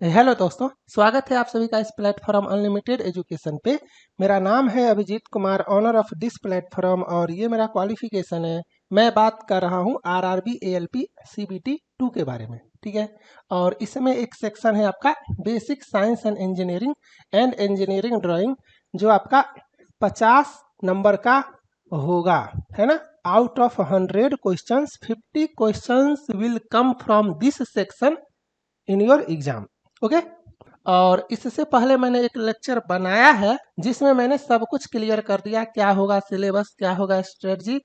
Hello दोस्तों, स्वागत है आप सभी का इस प्लेटफॉर्म अनलिमिटेड एजुकेशन पे। मेरा नाम है Abhijit Kumar, owner of this platform, और ये मेरा क्वालिफिकेशन है। मैं बात कर रहा हूँ आरआरबी एएलपी सीबीटी 2 के बारे में, ठीक है। और इसमें एक सेक्शन है आपका basic science and engineering drawing, जो आपका 50 नंबर का होगा, है ना। Out of 100 questions 50 questions will come from this section in your exam, okay. और इससे पहले मैंने एक लेक्चर बनाया है जिसमें मैंने सब कुछ क्लियर कर दिया, क्या होगा सिलेबस, क्या होगा स्ट्रेटजी,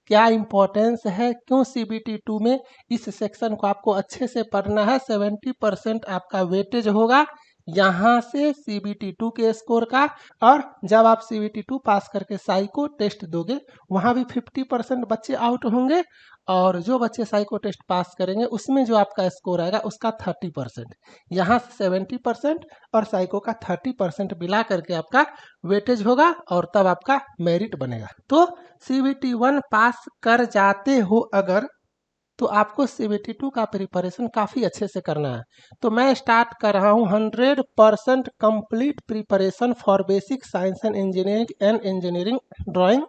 क्या इंपॉर्टेंस है, क्यों सीबीटी 2 में इस सेक्शन को आपको अच्छे से पढ़ना है। 70% आपका वेटेज होगा यहाँ से सीबीटी 2 के स्कोर का। और जब आप सीबीटी 2 पास करके साइको टेस्ट दोगे, वहाँ भी 50% बच्चे आउट होंगे, और जो बच्चे साइको टेस्ट पास करेंगे उसमें जो आपका स्कोर आएगा उसका 30%, यहाँ से 70% और साइको का 30% मिला करके आपका वेटेज होगा, और तब आपका मेरिट बनेगा। तो सीबीटी 1 पास कर जाते हो अगर, तो आपको सीबीटी 2 का प्रिपरेशन काफ़ी अच्छे से करना है। तो मैं स्टार्ट कर रहा हूँ 100% complete preparation for basic science and engineering drawing.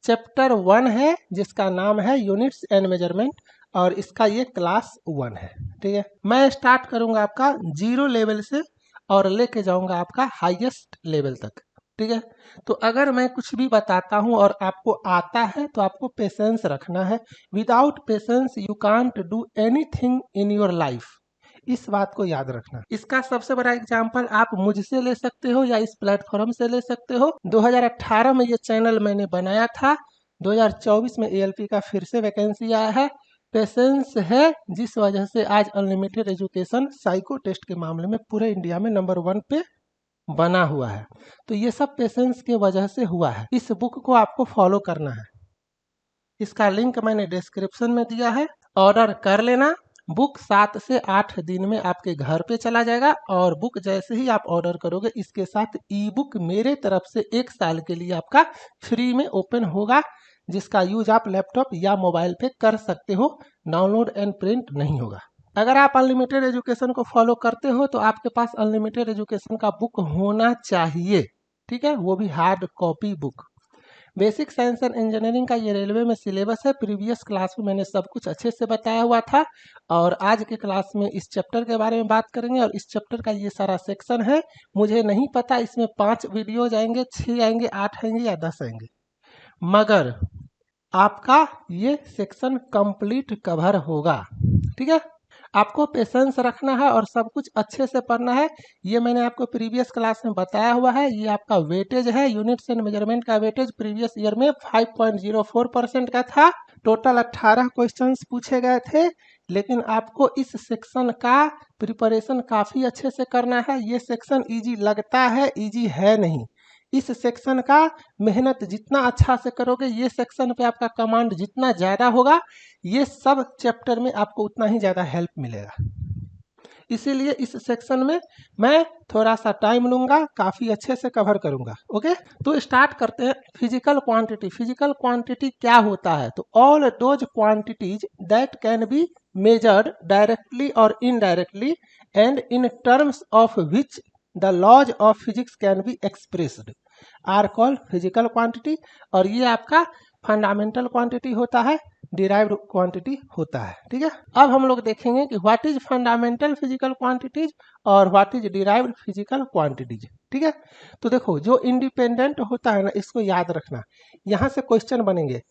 Chapter 1 है जिसका नाम है यूनिट्स एंड मेजरमेंट, और इसका ये क्लास 1 है, ठीक है। मैं स्टार्ट करूंगा आपका 0 लेवल से और लेके जाऊंगा आपका हाईएस्ट लेवल तक, ठीक है। तो अगर मैं कुछ भी बताता हूं और आपको आता है तो आपको पेशेंस रखना है। Without patience you can't do anything in your life, इस बात को याद रखना। इसका सबसे बड़ा एग्जाम्पल आप मुझसे ले सकते हो या इस प्लेटफॉर्म से ले सकते हो। 2018 में ये चैनल मैंने बनाया था, 2024 में एएलपी का फिर से वैकेंसी आया है। पेशेंस है जिस वजह से आज अनलिमिटेड एजुकेशन साइको टेस्ट के मामले में पूरे इंडिया में नंबर 1 पे बना हुआ है। तो ये सब पेशेंस के वजह से हुआ है। इस बुक को आपको फॉलो करना है, इसका लिंक मैंने डिस्क्रिप्शन में दिया है, ऑर्डर कर लेना। बुक 7 से 8 दिन में आपके घर पे चला जाएगा, और बुक जैसे ही आप ऑर्डर करोगे इसके साथ ई बुक मेरे तरफ से 1 साल के लिए आपका फ्री में ओपन होगा, जिसका यूज आप लैपटॉप या मोबाइल पे कर सकते हो, डाउनलोड एंड प्रिंट नहीं होगा। अगर आप अनलिमिटेड एजुकेशन को फॉलो करते हो तो आपके पास अनलिमिटेड एजुकेशन का बुक होना चाहिए, ठीक है, वो भी hard copy book. Basic science and engineering का ये रेलवे में सिलेबस है। प्रीवियस क्लास में मैंने सब कुछ अच्छे से बताया हुआ था, और आज के क्लास में इस चैप्टर के बारे में बात करेंगे, और इस चैप्टर का ये सारा सेक्शन है। मुझे नहीं पता इसमें 5 वीडियोज आएंगे, 6 आएंगे, 8 आएंगे या 10 आएंगे, मगर आपका ये सेक्शन कंप्लीट कवर होगा, ठीक है। आपको पेशेंस रखना है और सब कुछ अच्छे से पढ़ना है। ये मैंने आपको प्रीवियस क्लास में बताया हुआ है। ये आपका वेटेज है, यूनिट्स एंड मेजरमेंट का वेटेज प्रीवियस ईयर में 5.04% का था। टोटल 18 क्वेश्चंस पूछे गए थे, लेकिन आपको इस सेक्शन का प्रिपरेशन काफ़ी अच्छे से करना है। ये सेक्शन इजी लगता है, इजी है नहीं। इस सेक्शन का मेहनत जितना अच्छा से करोगे, ये सेक्शन पे आपका कमांड जितना ज़्यादा होगा, ये सब चैप्टर में आपको उतना ही ज़्यादा हेल्प मिलेगा। इसीलिए इस सेक्शन में मैं थोड़ा सा टाइम लूंगा, काफ़ी अच्छे से कवर करूंगा, ओके। तो स्टार्ट करते हैं। Physical quantity. फिजिकल क्वांटिटी क्या होता है? तो all those quantities that can be measured directly और indirectly and in terms of which the laws of physics can be expressed are called physical quantity. और ये आपका फंडामेंटल क्वांटिटी होता है, डिराइव्ड क्वांटिटी होता है, ठीक है। अब हम लोग देखेंगे कि what is fundamental physical quantities और what is derived physical quantities, ठीक है। तो देखो, जो इंडिपेंडेंट होता है ना, इसको याद रखना। यहाँ से क्वेश्चन बनेंगे।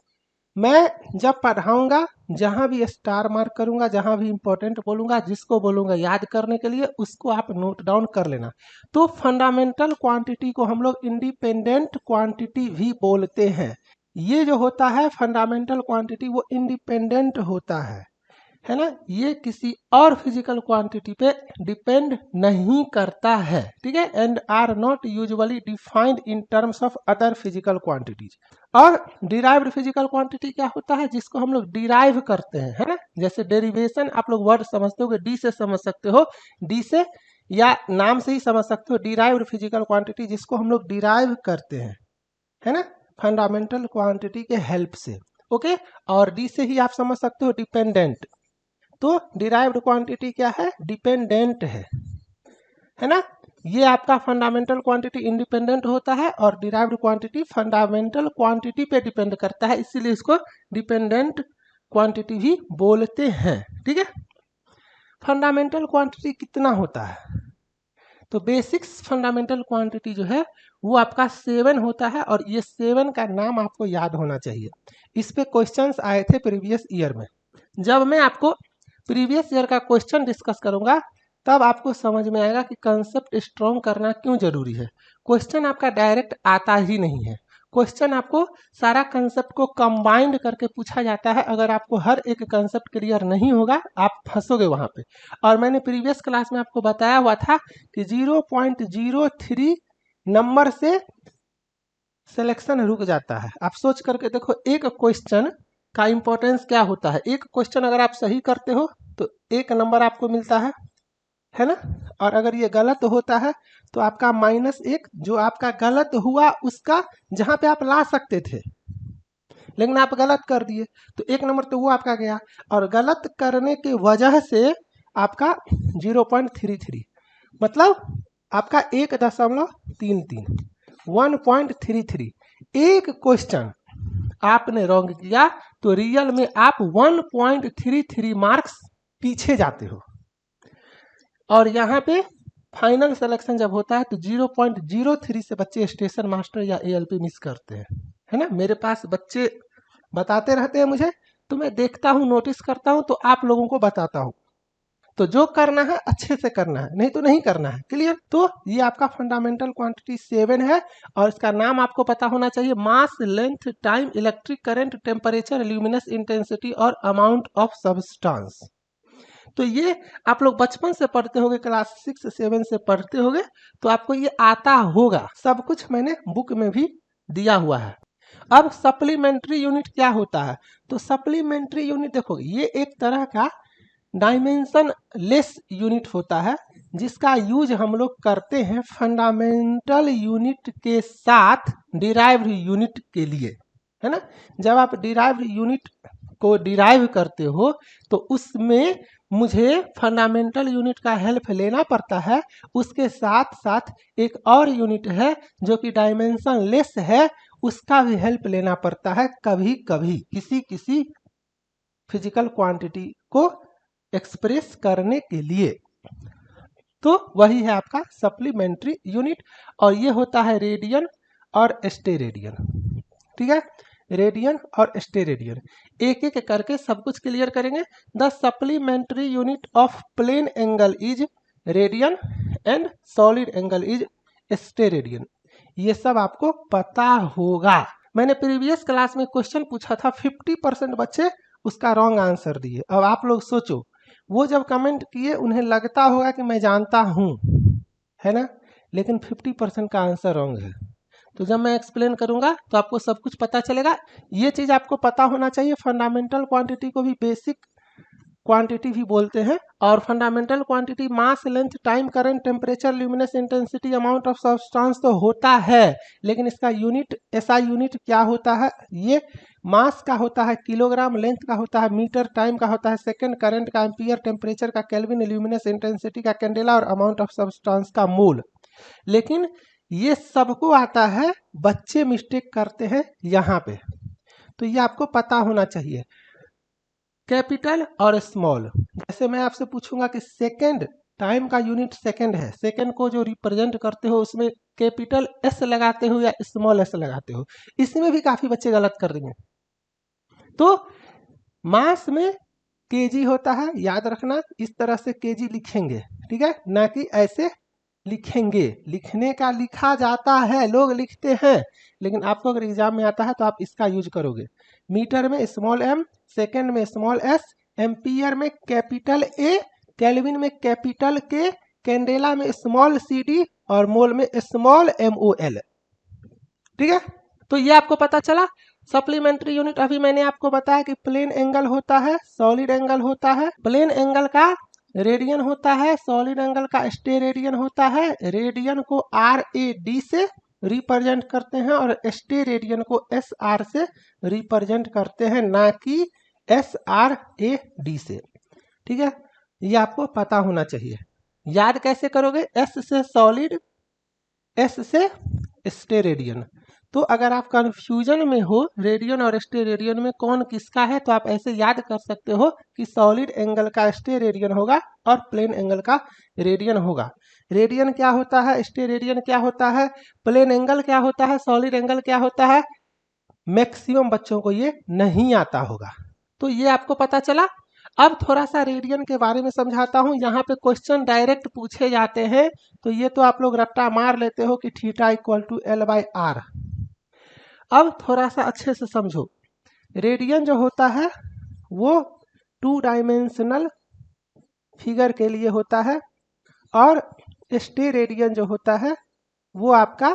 मैं जब पढ़ाऊंगा, जहाँ भी स्टार मार्क करूंगा, जहाँ भी इंपॉर्टेंट बोलूंगा, जिसको बोलूंगा याद करने के लिए, उसको आप नोट डाउन कर लेना। तो फंडामेंटल क्वांटिटी को हम लोग इंडिपेंडेंट क्वांटिटी भी बोलते हैं। ये जो होता है फंडामेंटल क्वांटिटी, वो इंडिपेंडेंट होता है ना। ये किसी और फिजिकल क्वांटिटी पे डिपेंड नहीं करता है, ठीक है, and are not usually defined in terms of other physical quantities. और डिराइव्ड फिजिकल क्वांटिटी क्या होता है? जिसको हम लोग डिराइव करते हैं, है ना। जैसे डेरिवेशन आप लोग वर्ड समझते हो, डी से समझ सकते हो, डी से या नाम से ही समझ सकते हो। डिराइव्ड फिजिकल क्वांटिटी जिसको हम लोग डिराइव करते हैं, है ना, फंडामेंटल क्वांटिटी के हेल्प से, ओके। और डी से ही आप समझ सकते हो डिपेंडेंट। तो डिराइव्ड क्वांटिटी क्या है? डिपेंडेंट है। है ना। ये आपका फंडामेंटल क्वांटिटी इंडिपेंडेंट होता है और डिराइव्ड क्वांटिटी फंडामेंटल क्वांटिटी पे डिपेंड करता है, इसीलिए इसको डिपेंडेंट क्वांटिटी भी बोलते हैं। ठीक है, फंडामेंटल क्वांटिटी कितना होता है, तो बेसिक्स फंडामेंटल क्वांटिटी जो है वो आपका 7 होता है, और ये 7 का नाम आपको याद होना चाहिए। इस पे क्वेश्चंस आए थे प्रीवियस ईयर में। जब मैं आपको प्रीवियस ईयर का क्वेश्चन डिस्कस करूंगा तब आपको समझ में आएगा कि कंसेप्ट स्ट्रॉन्ग करना क्यों जरूरी है। क्वेश्चन आपका डायरेक्ट आता ही नहीं है, क्वेश्चन आपको सारा कंसेप्ट को कंबाइंड करके पूछा जाता है। अगर आपको हर एक कंसेप्ट क्लियर नहीं होगा आप फंसोगे वहां पे। और मैंने प्रीवियस क्लास में आपको बताया हुआ था कि 0.03 नंबर से सिलेक्शन रुक जाता है। आप सोच करके देखो, एक क्वेश्चन का इंपॉर्टेंस क्या होता है। एक क्वेश्चन अगर आप सही करते हो तो 1 नंबर आपको मिलता है ना, और अगर ये गलत होता है तो आपका -1, जो आपका गलत हुआ उसका जहां पे आप ला सकते थे लेकिन आप गलत कर दिए, तो 1 नंबर तो वो आपका गया। और गलत करने की वजह से आपका 0.33 मतलब आपका 1.33 1.33। एक क्वेश्चन आपने रॉन्ग किया तो रियल में आप 1.33 मार्क्स पीछे जाते हो। और यहाँ पे फाइनल सिलेक्शन जब होता है तो 0.03 से बच्चे स्टेशन मास्टर या ALP मिस करते हैं, है ना। मेरे पास बच्चे बताते रहते हैं मुझे, तो मैं देखता हूँ, नोटिस करता हूँ, तो आप लोगों को बताता हूँ। तो जो करना है अच्छे से करना है, नहीं तो नहीं करना है। क्लियर। तो ये आपका फंडामेंटल क्वांटिटी 7 है, और इसका नाम आपको पता होना चाहिए। Mass, length, time, electric current, temperature, luminous intensity और अमाउंट ऑफ सब्सटेंस। तो ये आप लोग बचपन से पढ़ते होंगे, क्लास 6-7 से पढ़ते होंगे, तो आपको ये आता होगा। सब कुछ मैंने बुक में भी दिया हुआ है। अब सप्लीमेंट्री यूनिट क्या होता है, तो सप्लीमेंट्री यूनिट देखोगे ये एक तरह का डायमेंशन लेस यूनिट होता है, जिसका यूज हम लोग करते हैं फंडामेंटल यूनिट के साथ डिराइव्ड यूनिट के लिए, है ना। जब आप डिराइव्ड यूनिट को डिराइव करते हो तो उसमें मुझे फंडामेंटल यूनिट का हेल्प लेना पड़ता है। उसके साथ साथ एक और यूनिट है जो कि डायमेंशन लेस है, उसका भी हेल्प लेना पड़ता है कभी कभी किसी किसी फिजिकल क्वांटिटी को एक्सप्रेस करने के लिए। तो वही है आपका सप्लीमेंट्री यूनिट, और ये होता है रेडियन और स्टेरेडियन। ठीक है, रेडियन और स्टेरेडियन एक एक करके सब कुछ क्लियर करेंगे। The supplementary unit of plane angle is radian and solid angle is steradian. ये सब आपको पता होगा। मैंने प्रीवियस क्लास में क्वेश्चन पूछा था, 50% बच्चे उसका रॉन्ग आंसर दिए। अब आप लोग सोचो, वो जब कमेंट किए उन्हें लगता होगा कि मैं जानता हूं, है ना, लेकिन 50% का आंसर रॉन्ग है। तो जब मैं एक्सप्लेन करूंगा तो आपको सब कुछ पता चलेगा। ये चीज आपको पता होना चाहिए। फंडामेंटल क्वांटिटी को भी बेसिक क्वांटिटी भी बोलते हैं, और fundamental quantity mass, length, time, current, temperature, luminous intensity, amount of substance तो होता है, लेकिन इसका यूनिट ऐसा यूनिट क्या होता है, ये मास का होता है किलोग्राम, लेंथ का होता है मीटर, टाइम का होता है सेकंड, करंट का एम्पियर, टेम्परेचर का केल्विन, ल्यूमिनस इंटेंसिटी का कैंडेला और अमाउंट ऑफ सब्सटेंस का मोल। लेकिन ये सबको आता है, बच्चे मिस्टेक करते हैं यहाँ पे, तो ये आपको पता होना चाहिए। कैपिटल और स्मॉल, जैसे मैं आपसे पूछूंगा कि सेकंड, टाइम का यूनिट सेकंड है, सेकंड को जो रिप्रेजेंट करते हो उसमें कैपिटल S लगाते हो या स्मॉल s लगाते हो, इसमें भी काफी बच्चे गलत कर देंगे। तो मास में केजी होता है, याद रखना, इस तरह से केजी लिखेंगे, ठीक है, ना कि ऐसे लिखेंगे। लिखने का लिखा जाता है, लोग लिखते हैं, लेकिन आपको अगर एग्जाम में आता है तो आप इसका यूज करोगे। मीटर में स्मॉल m, सेकंड में स्मॉल s, एम्पियर में कैपिटल A, केल्विन में कैपिटल K, कैंडेला में स्मॉल cd और मोल में स्मॉल mol। ठीक है, तो ये आपको पता चला। सप्लीमेंट्री यूनिट अभी मैंने आपको बताया कि प्लेन एंगल होता है, सॉलिड एंगल होता है। प्लेन एंगल का रेडियन होता है, सॉलिड एंगल का स्टेरेडियन होता है। रेडियन को RAD से रिप्रेजेंट करते हैं और स्टेरेडियन को SR से रिप्रेजेंट करते हैं, ना कि SRAD से। ठीक है, ये आपको पता होना चाहिए। याद कैसे करोगे? एस से सॉलिड, एस से स्टेरेडियन। तो अगर आप कंफ्यूजन में हो रेडियन और स्टेरेडियन में कौन किसका है, तो आप ऐसे याद कर सकते हो कि सॉलिड एंगल का स्टेरेडियन होगा और प्लेन एंगल का रेडियन होगा। रेडियन क्या होता है, स्टेरेडियन क्या होता है, प्लेन एंगल क्या होता है, सॉलिड एंगल क्या होता है, मैक्सिमम बच्चों को ये नहीं आता होगा। तो ये आपको पता चला। अब थोड़ा सा रेडियन के बारे में समझाता हूँ। यहाँ पे क्वेश्चन डायरेक्ट पूछे जाते हैं, तो ये तो आप लोग रट्टा मार लेते हो कि थीटा इक्वल टू L/R। अब थोड़ा सा अच्छे से समझो। रेडियन जो होता है वो 2 डायमेंशनल फिगर के लिए होता है, और स्टेरेडियन जो होता है वो आपका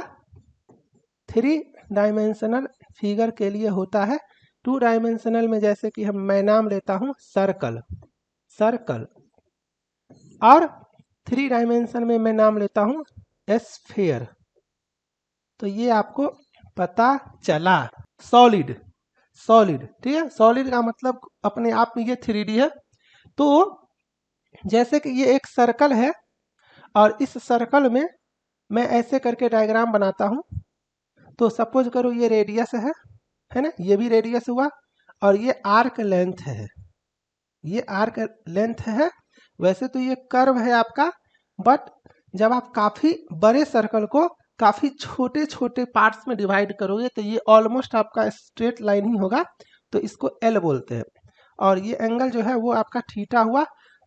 3 डायमेंशनल फिगर के लिए होता है। 2 डायमेंशनल में जैसे कि मैं नाम लेता हूँ सर्कल, सर्कल, और 3 डायमेंशन में मैं नाम लेता हूँ स्फीयर। तो ये आपको पता चला। सॉलिड, सॉलिड, ठीक है। सॉलिड का मतलब अपने आप में ये 3D है। तो जैसे कि ये एक सर्कल है, और इस सर्कल में मैं ऐसे करके डायग्राम बनाता हूँ। तो सपोज करो ये रेडियस है ना, ये भी रेडियस हुआ, और ये आर्क लेंथ है, ये आर्क लेंथ है। वैसे तो ये कर्व है आपका, बट जब आप काफ़ी बड़े सर्कल को काफ़ी छोटे छोटे पार्ट्स में डिवाइड करोगे तो ये ऑलमोस्ट आपका स्ट्रेट लाइन ही होगा, तो इसको एल बोलते हैं। और ये एंगल जो है वो आपका थीटा हुआ।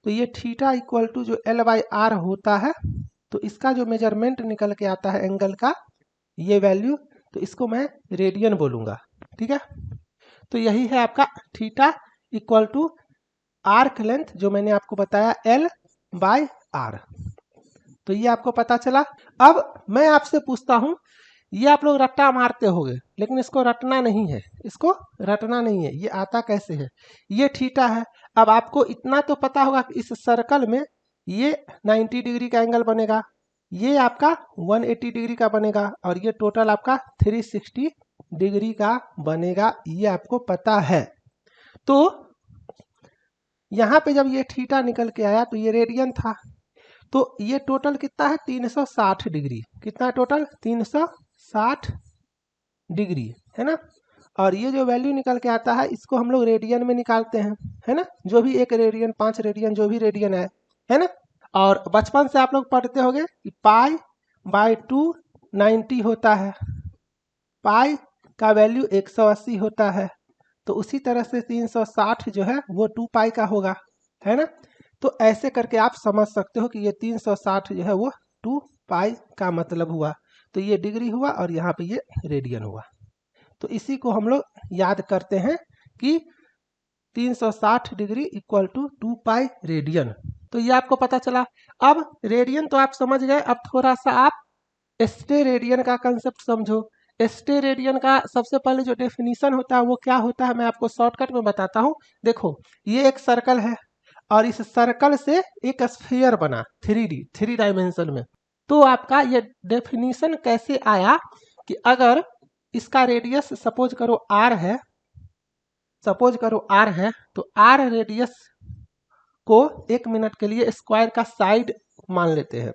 तो ये थीटा इक्वल टू जो L/R होता है, तो इसका जो मेजरमेंट निकल के आता है एंगल का, ये वैल्यू, तो इसको मैं रेडियन बोलूँगा, ठीक है। तो यही है आपका theta equal to arc length, जो मैंने आपको बताया L/R। तो ये आपको पता चला। अब मैं आपसे पूछता हूँ, ये आप लोग रट्टा मारते होगे, लेकिन इसको रटना नहीं है, इसको रटना नहीं है। ये आता कैसे है? ये थीटा है। अब आपको इतना तो पता होगा कि इस सर्कल में ये 90 डिग्री का एंगल बनेगा, ये आपका 180 डिग्री का बनेगा, और ये टोटल आपका 360 डिग्री का बनेगा। ये आपको पता है। तो यहाँ पे जब ये थीटा निकल के आया तो ये रेडियन था, तो ये टोटल कितना है? 360 डिग्री। कितना टोटल? 360 डिग्री, है ना। और ये जो वैल्यू निकल के आता है इसको हम लोग रेडियन में निकालते हैं, है ना। जो भी 1 रेडियन, 5 रेडियन, जो भी रेडियन है ना। और बचपन से आप लोग पढ़ते होंगे कि π/2 90 होता है, पाई का वैल्यू 180 होता है। तो उसी तरह से 360 जो है वो 2 पाई का होगा, है ना। तो ऐसे करके आप समझ सकते हो कि ये 360 जो है वो 2 पाई का मतलब हुआ। तो ये डिग्री हुआ और यहाँ पे ये रेडियन हुआ। तो इसी को हम लोग याद करते हैं कि 360 degree equal to 2 pi radian. तो ये आपको पता चला। अब रेडियन तो आप समझ गए। अब थोड़ा सा आप स्टेरेडियन का कंसेप्ट समझो। स्टेरेडियन का सबसे पहले जो डेफिनेशन होता है वो क्या होता है, मैं आपको शॉर्टकट में बताता हूँ। देखो, ये एक सर्कल है, और इस सर्कल से एक स्फीयर बना 3 डायमेंशन में। तो आपका ये डेफिनेशन कैसे आया कि अगर इसका रेडियस सपोज करो r है, सपोज करो r है, तो r रेडियस को 1 मिनट के लिए स्क्वायर का साइड मान लेते हैं,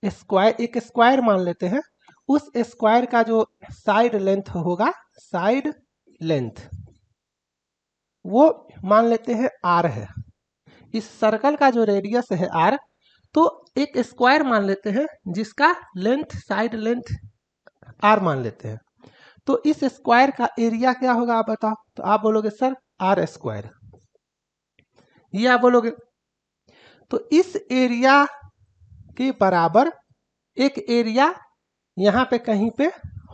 स्क्वायर, एक स्क्वायर मान लेते हैं। उस स्क्वायर का जो साइड लेंथ होगा, साइड लेंथ, वो मान लेते हैं r है। इस सर्कल का जो रेडियस है r, तो एक स्क्वायर मान लेते हैं जिसका लेंथ, साइड लेंथ r मान लेते हैं। तो इस स्क्वायर का एरिया क्या होगा आप बताओ? तो आप बोलोगे सर r स्क्वायर, ये आप बोलोगे। तो इस एरिया के बराबर एक एरिया यहाँ पे कहीं पे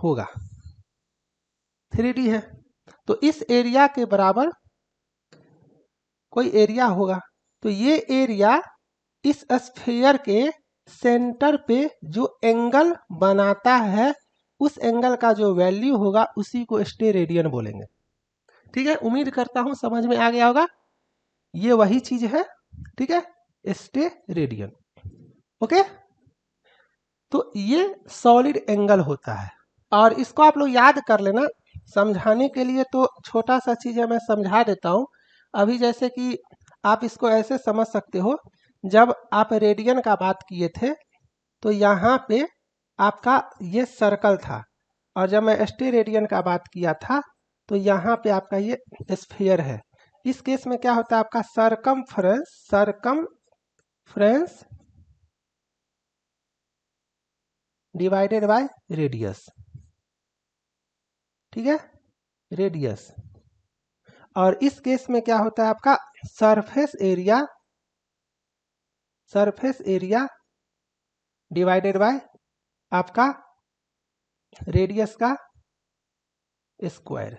होगा, 3D है, तो इस एरिया के बराबर कोई एरिया होगा। तो ये एरिया इस स्फीयर के सेंटर पे जो एंगल बनाता है, उस एंगल का जो वैल्यू होगा उसी को स्टेरेडियन बोलेंगे। ठीक है, उम्मीद करता हूं समझ में आ गया होगा। ये वही चीज है, ठीक है, स्टेरेडियन। ओके, तो ये सॉलिड एंगल होता है, और इसको आप लोग याद कर लेना। समझाने के लिए तो छोटा सा चीज है, मैं समझा देता हूँ। अभी जैसे कि आप इसको ऐसे समझ सकते हो, जब आप रेडियन का बात किए थे तो यहाँ पे आपका ये सर्कल था, और जब मैं स्टेरेडियन का बात किया था तो यहाँ पे आपका ये स्फीयर है। इस केस में क्या होता है, आपका सरकमफ्रेंस डिवाइडेड बाय रेडियस, ठीक है, रेडियस। और इस केस में क्या होता है, आपका सरफेस एरिया डिवाइडेड बाय आपका रेडियस का स्क्वायर,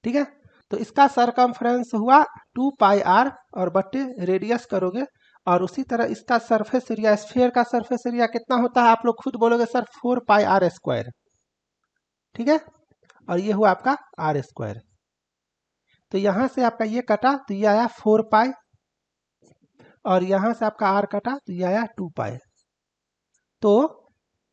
ठीक है। तो इसका सरकमफ्रेंस हुआ 2 पाई आर और बट्टे रेडियस करोगे, और उसी तरह इसका सरफेस एरिया, स्फीयर का सरफेस एरिया कितना होता है, आप लोग खुद बोलोगे सर 4 पाई आर स्क्वायर, ठीक है। और ये हुआ आपका आर स्क्वायर। तो यहां से आपका ये कटा तो ये आया 4 पाई, और यहां से आपका आर कटा तो ये आया 2 पाई। तो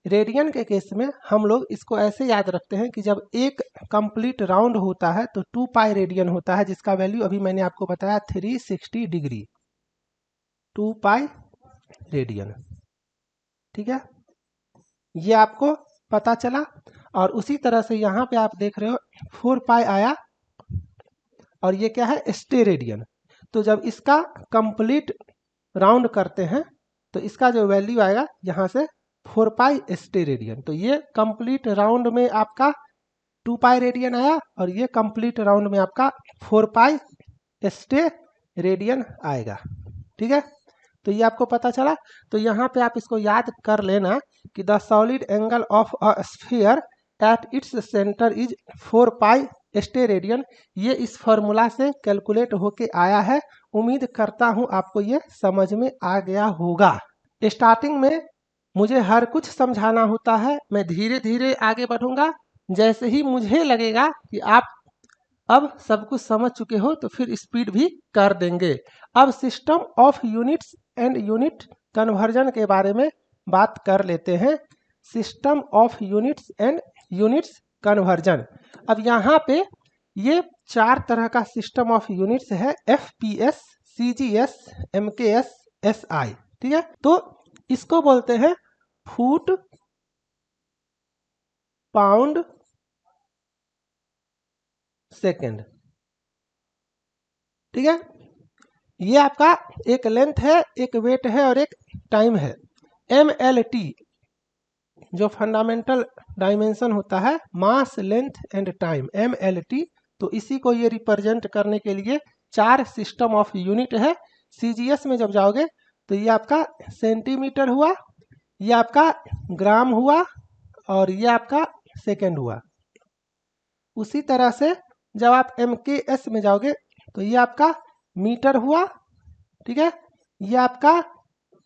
रेडियन के केस में हम लोग इसको ऐसे याद रखते हैं कि जब एक कंप्लीट राउंड होता है तो 2 पाई रेडियन होता है, जिसका वैल्यू अभी मैंने आपको बताया 360 डिग्री, 2 पाई रेडियन, ठीक है, ये आपको पता चला। और उसी तरह से यहाँ पे आप देख रहे हो 4 पाई आया, और ये क्या है, स्टेरेडियन। तो जब इसका कंप्लीट राउंड करते हैं तो इसका जो वैल्यू आएगा यहाँ से 4 पाई स्टेरेडियन। तो ये कंप्लीट राउंड में आपका 2 पाई रेडियन आया, और ये कंप्लीट राउंड में आपका 4 पाई स्टेरेडियन आएगा, ठीक है। तो ये आपको पता चला। तो यहाँ पे आप इसको याद कर लेना कि the solid angle of a sphere at its centre is 4 pi steradian. ये इस फॉर्मूला से कैलकुलेट होके आया है। उम्मीद करता हूँ आपको ये समझ में आ गया होगा। स्टार्टिंग में मुझे हर कुछ समझाना होता है, मैं धीरे धीरे आगे बढ़ूंगा। जैसे ही मुझे लगेगा कि आप अब सब कुछ समझ चुके हो तो फिर स्पीड भी कर देंगे। अब system of units and unit conversion के बारे में बात कर लेते हैं। System of units and units conversion. अब यहाँ पे ये 4 तरह का सिस्टम ऑफ यूनिट्स है, FPS, CGS, MKS, SI, ठीक है। तो इसको बोलते हैं फुट, पाउंड, सेकेंड, ठीक है। ये आपका एक लेंथ है, एक वेट है और एक टाइम है। MLT जो फंडामेंटल डायमेंशन होता है, मास, लेंथ एंड टाइम, MLT। तो इसी को ये रिप्रेजेंट करने के लिए 4 सिस्टम ऑफ यूनिट है। CGS में जब जाओगे तो ये आपका सेंटीमीटर हुआ, ये आपका ग्राम हुआ, और ये आपका सेकेंड हुआ। उसी तरह से जब आप MKS में जाओगे तो ये आपका मीटर हुआ, ठीक है, ये आपका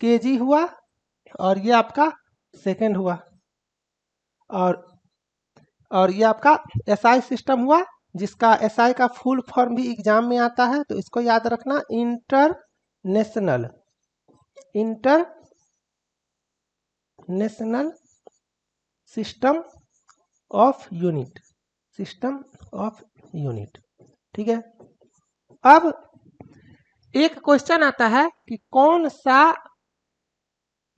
केजी हुआ, और ये आपका सेकेंड हुआ, और ये आपका SI सिस्टम हुआ, जिसका SI का फुल फॉर्म भी एग्जाम में आता है, तो इसको याद रखना, इंटरनेशनल सिस्टम ऑफ यूनिट, ठीक है। अब एक क्वेश्चन आता है कि कौन सा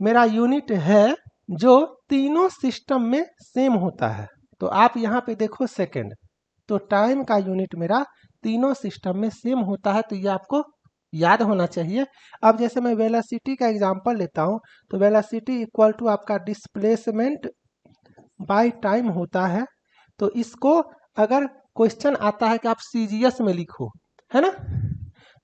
मेरा यूनिट है जो तीनों सिस्टम में सेम होता है। तो आप यहाँ पे देखो सेकेंड, तो टाइम का यूनिट मेरा तीनों सिस्टम में सेम होता है, तो ये आपको याद होना चाहिए। अब जैसे मैं वेलोसिटी का एग्जांपल लेता हूँ, तो वेलोसिटी इक्वल टू आपका डिस्प्लेसमेंट बाय टाइम होता है। तो इसको अगर क्वेश्चन आता है कि आप CGS में लिखो, है ना,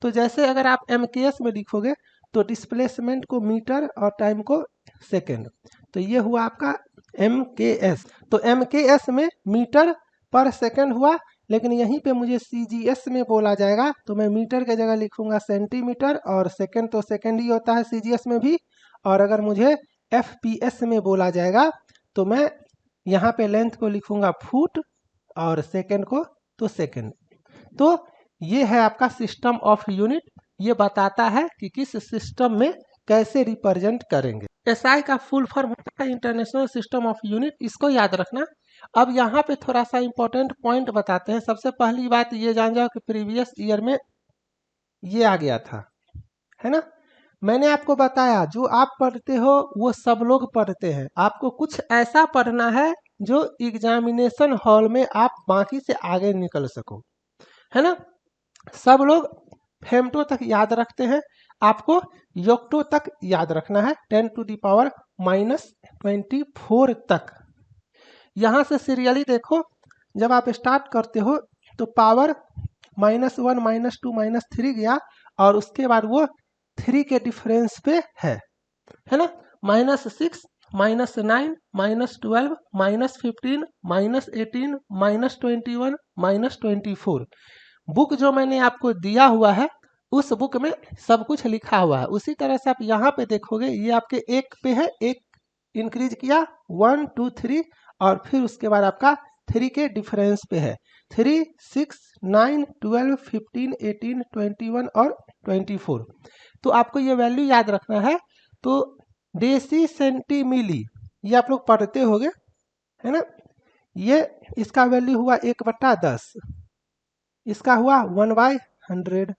तो जैसे अगर आप MKS में लिखोगे तो डिस्प्लेसमेंट को मीटर और टाइम को सेकेंड, तो ये हुआ आपका MKS। तो MKS में मीटर पर सेकेंड हुआ, लेकिन यहीं पे मुझे CGS में बोला जाएगा तो मैं मीटर के जगह लिखूंगा सेंटीमीटर, और सेकेंड तो सेकेंड ही होता है CGS में भी। और अगर मुझे FPS में बोला जाएगा तो मैं यहाँ पे लेंथ को लिखूंगा फुट, और सेकेंड को तो सेकेंड। तो ये है आपका सिस्टम ऑफ यूनिट। ये बताता है कि किस सिस्टम में कैसे रिप्रेजेंट करेंगे। SI का फुल फॉर्म होता है इंटरनेशनल सिस्टम ऑफ यूनिट, इसको याद रखना। अब यहाँ पे थोड़ा सा इंपॉर्टेंट पॉइंट बताते हैं। सबसे पहली बात ये जान जाओ कि प्रीवियस ईयर में ये आ गया था, है ना। मैंने आपको बताया जो आप पढ़ते हो वो सब लोग पढ़ते हैं, आपको कुछ ऐसा पढ़ना है जो एग्जामिनेशन हॉल में आप बाकी से आगे निकल सको, है ना। सब लोग फेमटो तक याद रखते हैं, आपको योक्टो तक याद रखना है 10⁻⁻24 तक। यहाँ से सीरियली देखो, जब आप स्टार्ट करते हो तो पावर -1 -2 -3 गया और उसके बाद वो 3 के डिफरेंस पे है ना। -6 -9 -12 -15 -18 -21 -24 बुक जो मैंने आपको दिया हुआ है उस बुक में सब कुछ लिखा हुआ है। उसी तरह से आप यहाँ पे देखोगे, ये आपके एक पे है, एक इंक्रीज किया 1 2 3 और फिर उसके बाद आपका 3 के डिफरेंस पे है 3 6 9 12 15 18 21 और 24। तो आपको ये वैल्यू याद रखना है। तो डेसी सेंटीमिली ये आप लोग पढ़ते होगे, है ना। ये इसका वैल्यू हुआ 1/10, इसका हुआ 1/100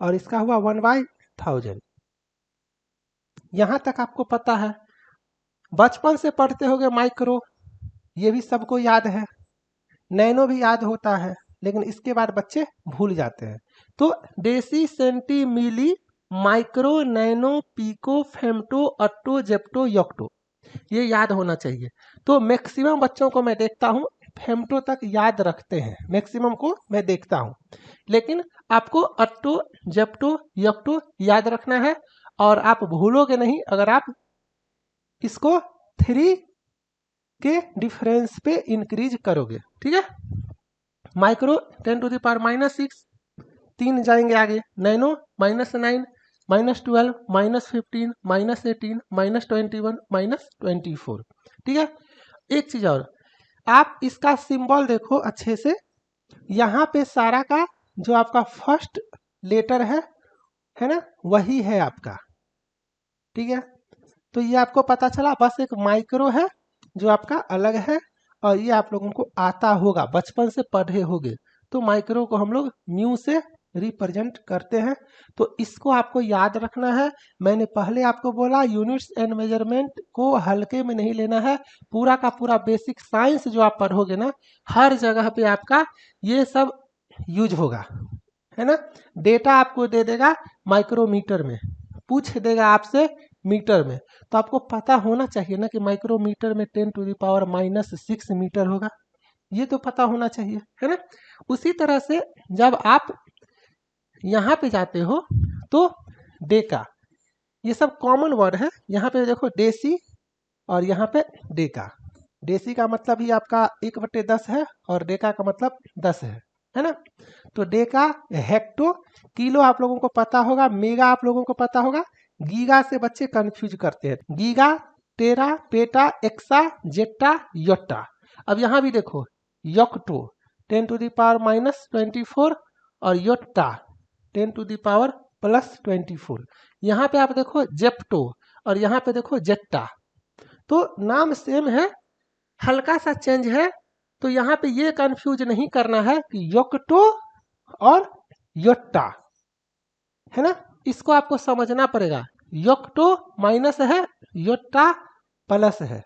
और इसका हुआ 1/1000। यहाँ तक आपको पता है। बचपन से पढ़ते होगे माइक्रो, ये भी सबको याद है। नैनो भी याद होता है, लेकिन इसके बाद बच्चे भूल जाते हैं। तो deci centi milli micro nano pico femto atto zepto yocto ये याद होना चाहिए। तो मैक्सिमम बच्चों को मैं देखता हूँ फेमटो तक याद रखते हैं, मैक्सिमम को मैं देखता हूँ। लेकिन आपको अट्टो जेप्टो योक्टो याद रखना है और आप भूलोगे नहीं अगर आप इसको 3 के डिफरेंस पे इंक्रीज करोगे, ठीक है। माइक्रो 10⁻⁻6 3 जाएंगे आगे, नैनो -9 -12 -15 -18 -21 -24, ठीक है। एक चीज और, आप इसका सिंबल देखो अच्छे से, यहाँ पे सारा का जो आपका फर्स्ट लेटर है ना, वही है आपका, ठीक है। तो ये आपको पता चला, बस एक माइक्रो है जो आपका अलग है और ये आप लोगों को आता होगा, बचपन से पढ़े होगे। तो माइक्रो को हम लोग म्यू से रिप्रेजेंट करते हैं। तो इसको आपको याद रखना है। मैंने पहले आपको बोला यूनिट्स एंड मेजरमेंट को हल्के में नहीं लेना है। पूरा का पूरा बेसिक साइंस जो आप पढ़ोगे ना, हर जगह पे आपका ये सब यूज होगा, है ना। डेटा आपको दे देगा माइक्रोमीटर में, पूछ देगा आपसे मीटर में, तो आपको पता होना चाहिए ना कि माइक्रोमीटर में 10⁻⁻6 मीटर होगा, ये तो पता होना चाहिए, है ना। उसी तरह से जब आप यहाँ पे जाते हो तो डेका, ये सब कॉमन वर्ड है। यहाँ पे देखो डेसी और यहाँ पे डेका। डेसी का मतलब ही आपका 1/10 है और डेका का मतलब 10 है ना। तो डेका, हेक्टो, किलो आप लोगों को पता होगा, मेगा आप लोगों को पता होगा, गीगा से बच्चे कंफ्यूज करते हैं, गीगा, टेरा, पेटा, एक्सा, जेटा, योटा। अब यहाँ भी देखो योक्टो 10⁻⁻24 और योटा 10⁻+24। यहाँ पे आप देखो जेप्टो और यहाँ पे देखो जेट्टा। तो नाम सेम है, हल्का सा चेंज है। तो यहाँ पे ये कंफ्यूज नहीं करना है कि योक्टो और योट्टा, है ना। इसको आपको समझना पड़ेगा, योक्टो माइनस है, योट्टा प्लस है।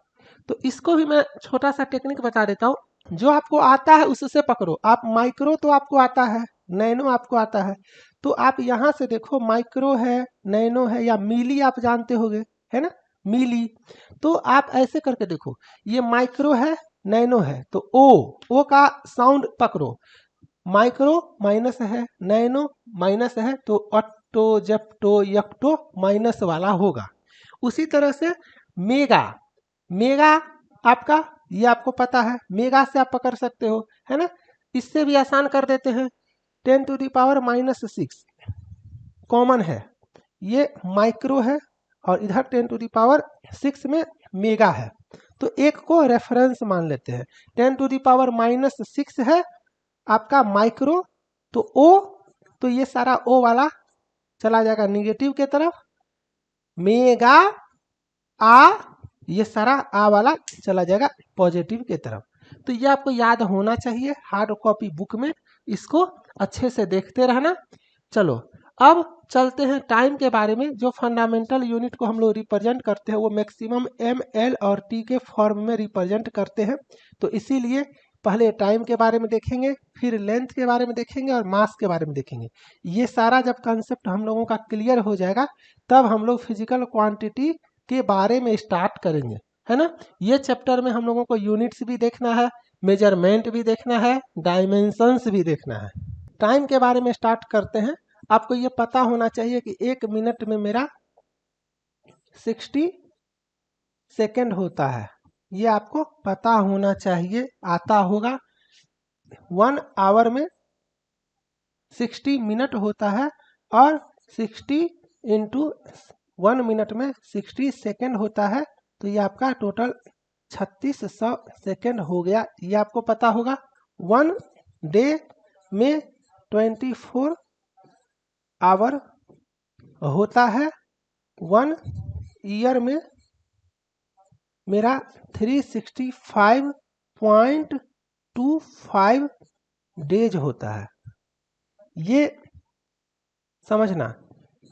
तो इसको भी मैं छोटा सा टेक्निक बता देता हूँ, जो आपको आता है उससे पकड़ो। आप माइक्रो तो आपको आता है, नैनो आपको आता है, तो आप यहाँ से देखो माइक्रो है, नैनो है, या मिली आप जानते होगे, है ना, मिली। तो आप ऐसे करके देखो, ये माइक्रो है, नैनो है, तो ओ का साउंड पकड़ो, माइक्रो माइनस है, नैनो माइनस है, तो अट्टो जेप्टो यक्टो माइनस वाला होगा। उसी तरह से मेगा, मेगा आपका ये आपको पता है, मेगा से आप पकड़ सकते हो, है ना। इससे भी आसान कर देते हैं, 10⁻⁻6 कॉमन है, ये माइक्रो है और इधर 10⁻6 में मेगा है। तो एक को रेफरेंस मान लेते हैं, 10⁻⁻6 है आपका माइक्रो, तो ओ, तो ये सारा ओ वाला चला जाएगा निगेटिव के तरफ, मेगा आ, ये सारा आ वाला चला जाएगा पॉजिटिव के तरफ। तो ये आपको याद होना चाहिए, हार्ड कॉपी बुक में इसको अच्छे से देखते रहना। चलो अब चलते हैं टाइम के बारे में। जो फंडामेंटल यूनिट को हम लोग रिप्रेजेंट करते हैं वो मैक्सिमम एम, एल और टी के फॉर्म में रिप्रेजेंट करते हैं। तो इसीलिए पहले टाइम के बारे में देखेंगे, फिर लेंथ के बारे में देखेंगे और मास के बारे में देखेंगे। ये सारा जब कंसेप्ट हम लोगों का क्लियर हो जाएगा तब हम लोग फिजिकल क्वांटिटी के बारे में स्टार्ट करेंगे, है ना। ये चैप्टर में हम लोगों को यूनिट्स भी देखना है, मेजरमेंट भी देखना है, डायमेंशंस भी देखना है। टाइम के बारे में स्टार्ट करते हैं। आपको ये पता होना चाहिए कि 1 मिनट में मेरा 60 सेकेंड होता है, ये आपको पता होना चाहिए, आता होगा। 1 आवर में 60 मिनट होता है और 60 इंटू 1 मिनट में 60 सेकेंड होता है, तो ये आपका टोटल 3600 सेकेंड हो गया, ये आपको पता होगा। 1 डे में 24 आवर होता है। 1 ईयर में मेरा 365.25 डेज होता है। ये समझना,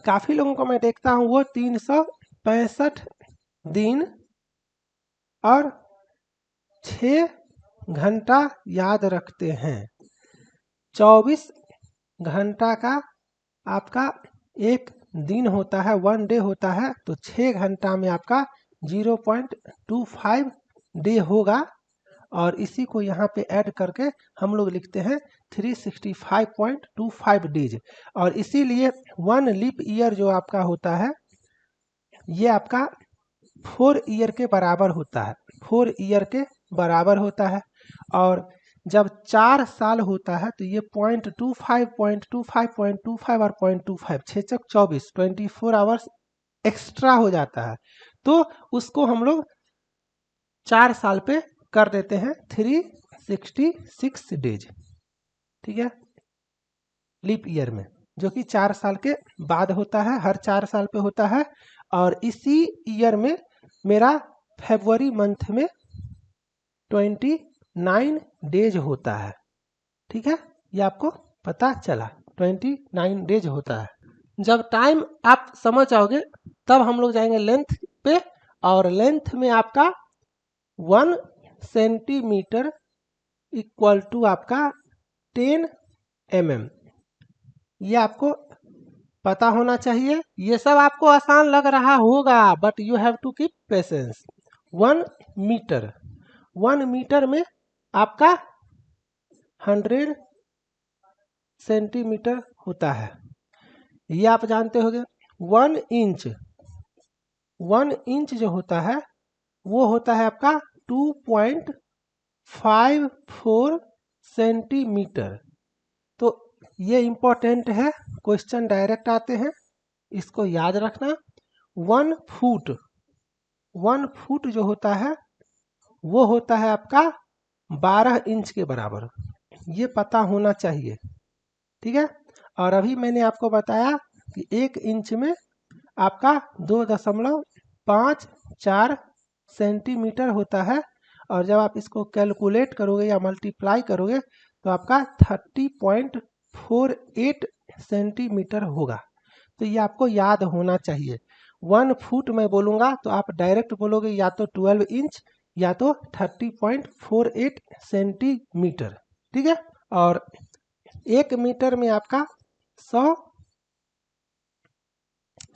काफ़ी लोगों को मैं देखता हूँ वो 365 दिन और 6 घंटा याद रखते हैं। 24 घंटा का आपका एक दिन होता है, 1 डे होता है, तो 6 घंटा में आपका 0.25 डे होगा और इसी को यहाँ पे ऐड करके हम लोग लिखते हैं 365.25 डेज। और इसीलिए 1 लीप ईयर जो आपका होता है ये आपका 4 ईयर के बराबर होता है, 4 ईयर के बराबर होता है। और जब 4 साल होता है तो ये 0.25 और 0.25 6 चक 24 24 आवर्स एक्स्ट्रा हो जाता है, तो उसको हम लोग 4 साल पे कर देते हैं 366 डेज, ठीक है, लीप ईयर में, जो कि 4 साल के बाद होता है, हर 4 साल पे होता है। और इसी ईयर में मेरा फरवरी मंथ में 29 डेज होता है, ठीक है, ये आपको पता चला 29 डेज होता है। जब टाइम आप समझ जाओगे तब हम लोग जाएंगे लेंथ पे, और लेंथ में आपका 1 सेंटीमीटर इक्वल टू आपका 10 mm, ये आपको पता होना चाहिए। ये सब आपको आसान लग रहा होगा but you have to keep patience. 1 metre में आपका 100 सेंटीमीटर होता है, ये आप जानते होंगे। 1 इंच जो होता है वो होता है आपका 2.54 सेंटीमीटर। तो ये इम्पोर्टेंट है, क्वेश्चन डायरेक्ट आते हैं, इसको याद रखना। 1 फुट जो होता है वो होता है आपका 12 इंच के बराबर, ये पता होना चाहिए, ठीक है। और अभी मैंने आपको बताया कि 1 इंच में आपका 2.54 सेंटीमीटर होता है, और जब आप इसको कैलकुलेट करोगे या मल्टीप्लाई करोगे तो आपका 30.48 सेंटीमीटर होगा। तो ये आपको याद होना चाहिए। 1 फुट मैं बोलूँगा तो आप डायरेक्ट बोलोगे या तो 12 इंच या तो 30.48 सेंटीमीटर, ठीक है। और 1 मीटर में आपका 100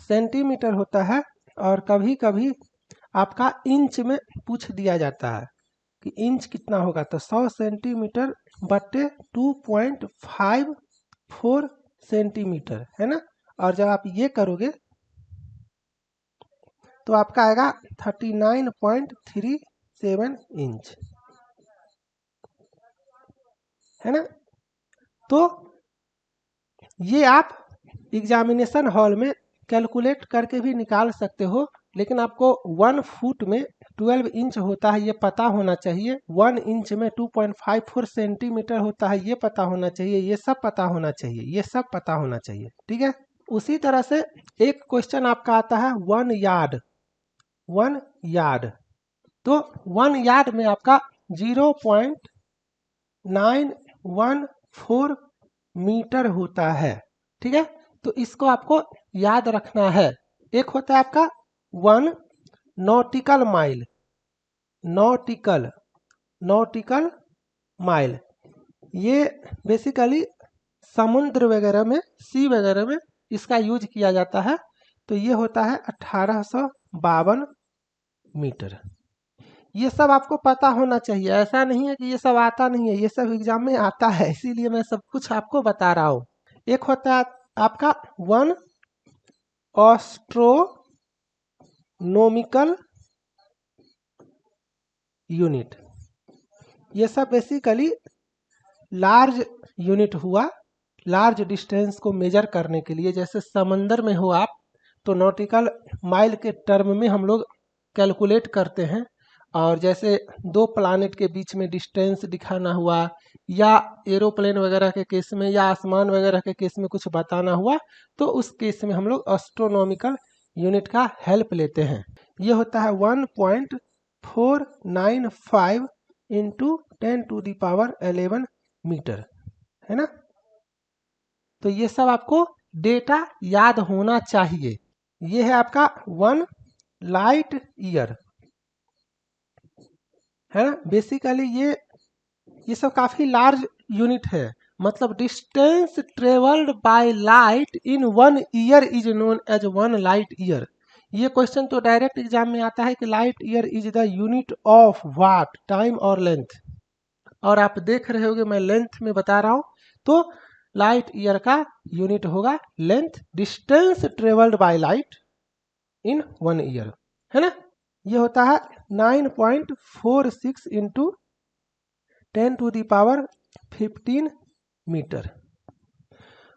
सेंटीमीटर होता है, और कभी कभी आपका इंच में पूछ दिया जाता है कि इंच कितना होगा, तो 100 सेंटीमीटर बटे 2.54 सेंटीमीटर, है ना। और जब आप ये करोगे तो आपका आएगा 39.37 इंच, है ना। तो ये आप एग्जामिनेशन हॉल में कैलकुलेट करके भी निकाल सकते हो, लेकिन आपको 1 फुट में 12 इंच होता है ये पता होना चाहिए, 1 इंच में 2.54 सेंटीमीटर होता है ये पता होना चाहिए, ये सब पता होना चाहिए, ये सब पता होना चाहिए, ठीक है। उसी तरह से एक क्वेश्चन आपका आता है 1 यार्ड, तो 1 यार्ड में आपका 0.914 मीटर होता है, ठीक है। तो इसको आपको याद रखना है। एक होता है आपका 1 नॉटिकल माइल, नॉटिकल माइल, ये बेसिकली समुद्र वगैरह में, सी वगैरह में इसका यूज किया जाता है। तो ये होता है 1852 मीटर। ये सब आपको पता होना चाहिए, ऐसा नहीं है कि ये सब आता नहीं है, ये सब एग्जाम में आता है, इसीलिए मैं सब कुछ आपको बता रहा हूँ। एक होता है आपका 1 एस्ट्रोनॉमिकल यूनिट। ये सब बेसिकली लार्ज यूनिट हुआ, लार्ज डिस्टेंस को मेजर करने के लिए। जैसे समंदर में हो आप तो नॉटिकल माइल के टर्म में हम लोग कैलकुलेट करते हैं, और जैसे दो प्लानेट के बीच में डिस्टेंस दिखाना हुआ, या एरोप्लेन वगैरह के केस में, या आसमान वगैरह के केस में कुछ बताना हुआ, तो उस केस में हम लोग एस्ट्रोनॉमिकल यूनिट का हेल्प लेते हैं। ये होता है 1.495 इंटू 10⁻11 मीटर, है ना। तो ये सब आपको डेटा याद होना चाहिए। ये है आपका 1 लाइट ईयर, है ना। बेसिकली ये सब काफी लार्ज यूनिट है, मतलब distance travelled by light in 1 year is known as 1 light year. ये क्वेश्चन तो डायरेक्ट एग्जाम में आता है कि light year is the unit of what, time और लेंथ। और आप देख रहे होगे मैं लेंथ में बता रहा हूं, तो लाइट ईयर का यूनिट होगा length, distance travelled by light in 1 year, है ना। ये होता है 9.46 इंटू 10⁻15 मीटर।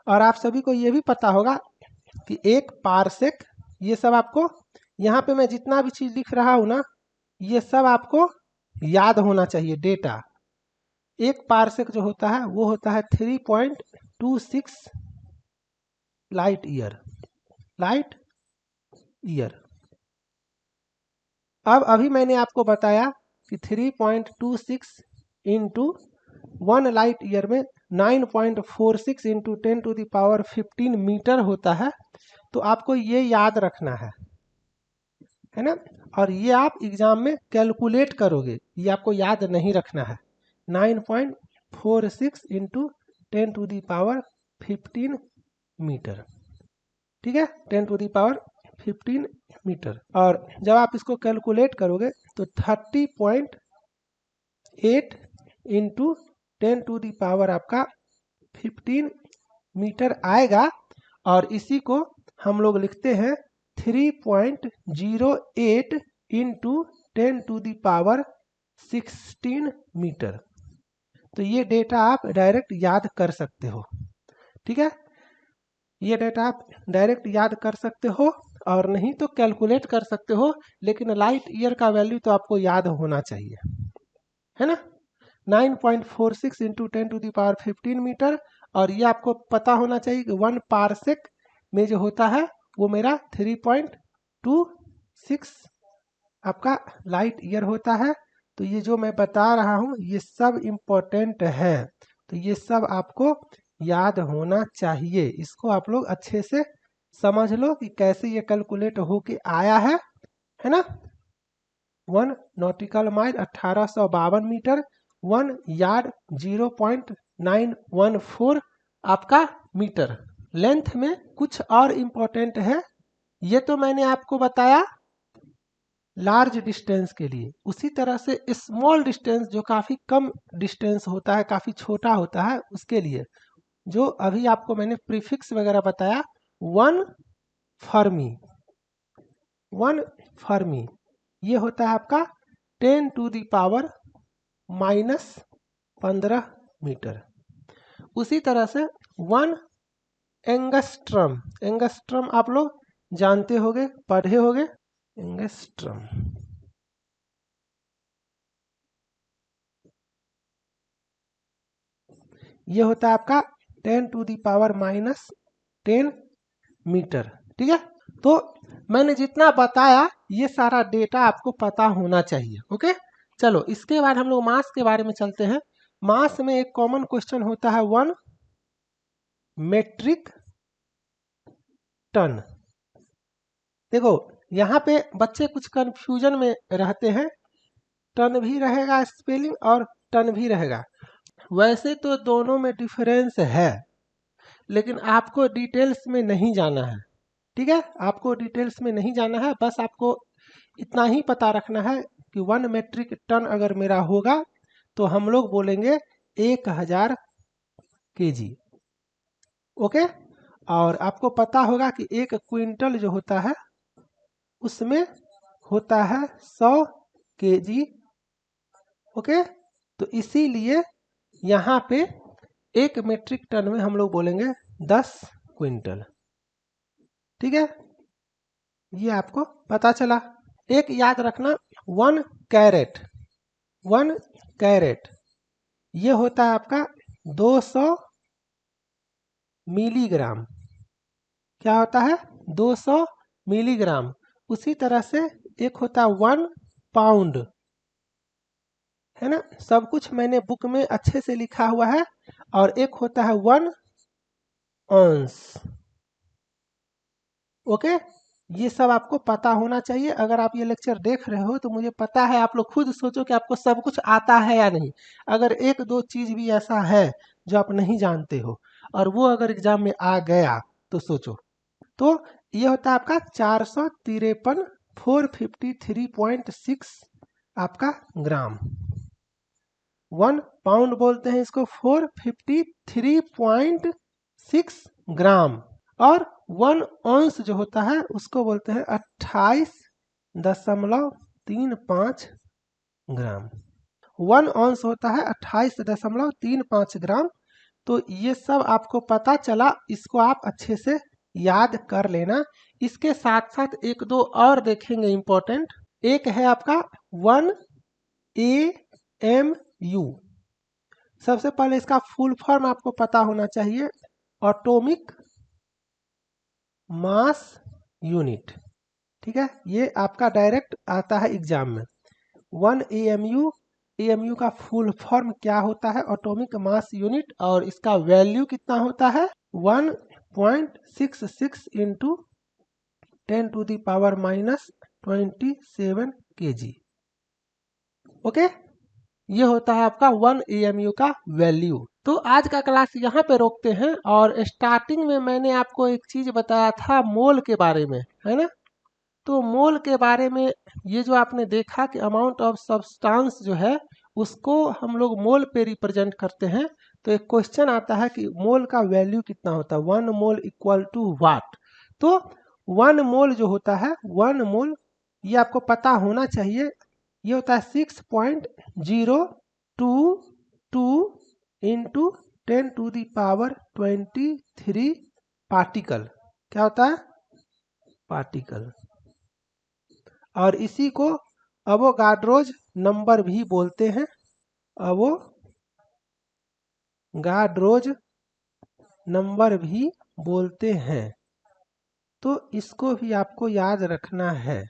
और आप सभी को ये भी पता होगा कि एक पारसेक, ये सब आपको यहाँ पे मैं जितना भी चीज लिख रहा हूं ना, ये सब आपको याद होना चाहिए डेटा। एक पारसेक जो होता है वो होता है 3.26 लाइट ईयर, अब अभी मैंने आपको बताया कि 3.26 इंटू 1 लाइट ईयर में 9.46 इंटू 10⁻15 मीटर होता है। तो आपको ये याद रखना है ना। और ये आप एग्जाम में कैलकुलेट करोगे, ये आपको याद नहीं रखना है। 9.46 इंटू 10⁻15 मीटर, ठीक है, 10⁻15 मीटर। और जब आप इसको कैलकुलेट करोगे तो 30.8 इंटू 10⁻15 आपका 15 मीटर आएगा। और इसी को हम लोग लिखते हैं 3.08 इंटू 10⁻16 मीटर। तो ये डेटा आप डायरेक्ट याद कर सकते हो, ठीक है। ये डेटा आप डायरेक्ट याद कर सकते हो, और नहीं तो कैलकुलेट कर सकते हो, लेकिन लाइट ईयर का वैल्यू तो आपको याद होना चाहिए, है ना। 9.46 इंटू 10⁻15 मीटर। और ये आपको पता होना चाहिए कि 1 पारसेक में जो होता है वो मेरा 3.26 आपका लाइट ईयर होता है। तो ये जो मैं बता रहा हूँ ये सब इम्पोर्टेंट है, तो ये सब आपको याद होना चाहिए। इसको आप लोग अच्छे से समझ लो कि कैसे ये कैलकुलेट होके आया है ना। 1 नॉटिकल माइल 1852 मीटर, 1 यार्ड 0.914 आपका मीटर। लेंथ में कुछ और इम्पोर्टेंट है, ये तो मैंने आपको बताया लार्ज डिस्टेंस के लिए। उसी तरह से स्मॉल डिस्टेंस जो काफी कम डिस्टेंस होता है, काफी छोटा होता है, उसके लिए जो अभी आपको मैंने प्रीफिक्स वगैरह बताया, 1 फर्मी ये होता है आपका 10⁻⁻15 मीटर। उसी तरह से 1 एंगस्ट्रम आप लोग जानते होंगे, पढ़े होंगे, एंगस्ट्रम ये होता है आपका 10⁻⁻10 मीटर, ठीक है। तो मैंने जितना बताया ये सारा डेटा आपको पता होना चाहिए, ओके। चलो इसके बाद हम लोग मास के बारे में चलते हैं। मास में एक कॉमन क्वेश्चन होता है 1 मेट्रिक टन। देखो यहाँ पे बच्चे कुछ कंफ्यूजन में रहते हैं, टन भी रहेगा स्पेलिंग और टन भी रहेगा। वैसे तो दोनों में डिफरेंस है, लेकिन आपको डिटेल्स में नहीं जाना है, ठीक है। आपको डिटेल्स में नहीं जाना है, बस आपको इतना ही पता रखना है कि 1 मेट्रिक टन अगर मेरा होगा तो हम लोग बोलेंगे 1000 kg। ओके। और आपको पता होगा कि 1 क्विंटल जो होता है उसमें होता है 100 kg। ओके। तो इसीलिए यहाँ पे 1 मेट्रिक टन में हम लोग बोलेंगे 10 क्विंटल। ठीक है, ये आपको पता चला। एक याद रखना, 1 कैरेट, 1 कैरेट ये होता है आपका 200 मिलीग्राम। क्या होता है? 200 मिलीग्राम। उसी तरह से एक होता है 1 पाउंड, है ना। सब कुछ मैंने बुक में अच्छे से लिखा हुआ है। और एक होता है 1 ऑन्स। ओके, ये सब आपको पता होना चाहिए। अगर आप ये लेक्चर देख रहे हो तो मुझे पता है आप लोग खुद सोचो कि आपको सब कुछ आता है या नहीं। अगर एक दो चीज भी ऐसा है जो आप नहीं जानते हो और वो अगर एग्जाम में आ गया तो सोचो। तो ये होता है आपका 453 453.6 आपका ग्राम। 1 पाउंड बोलते हैं इसको 453.6 ग्राम। और 1 ऑन्स जो होता है उसको बोलते हैं 28.35 ग्राम। 1 ऑन्स होता है 28.35 ग्राम। तो ये सब आपको पता चला, इसको आप अच्छे से याद कर लेना। इसके साथ साथ एक दो और देखेंगे इंपॉर्टेंट। एक है आपका 1 AMU। सबसे पहले इसका फुल फॉर्म आपको पता होना चाहिए, एटॉमिक मास यूनिट। ठीक है, ये आपका डायरेक्ट आता है एग्जाम में। 1 AMU, AMU का फुल फॉर्म क्या होता है? Atomic mass unit. और इसका वैल्यू कितना होता है? 1.66 इंटू 10⁻⁻27 kg। ओके, ये होता है आपका 1 AMU का वैल्यू। तो आज का क्लास यहाँ पे रोकते हैं। और स्टार्टिंग में मैंने आपको एक चीज बताया था मोल के बारे में, है ना। तो मोल के बारे में ये जो आपने देखा कि अमाउंट ऑफ सब्सटेंस जो है उसको हम लोग मोल पे रिप्रेजेंट करते हैं। तो एक क्वेश्चन आता है कि मोल का वैल्यू कितना होता है, 1 मोल इक्वल टू व्हाट। तो 1 मोल जो होता है, 1 मोल ये आपको पता होना चाहिए, ये होता है 6.022 इंटू 10⁻23 पार्टिकल। क्या होता है? पार्टिकल। और इसी को अवोगाड्रोज नंबर भी बोलते हैं, अवोगाड्रोज नंबर भी बोलते हैं। तो इसको भी आपको याद रखना है,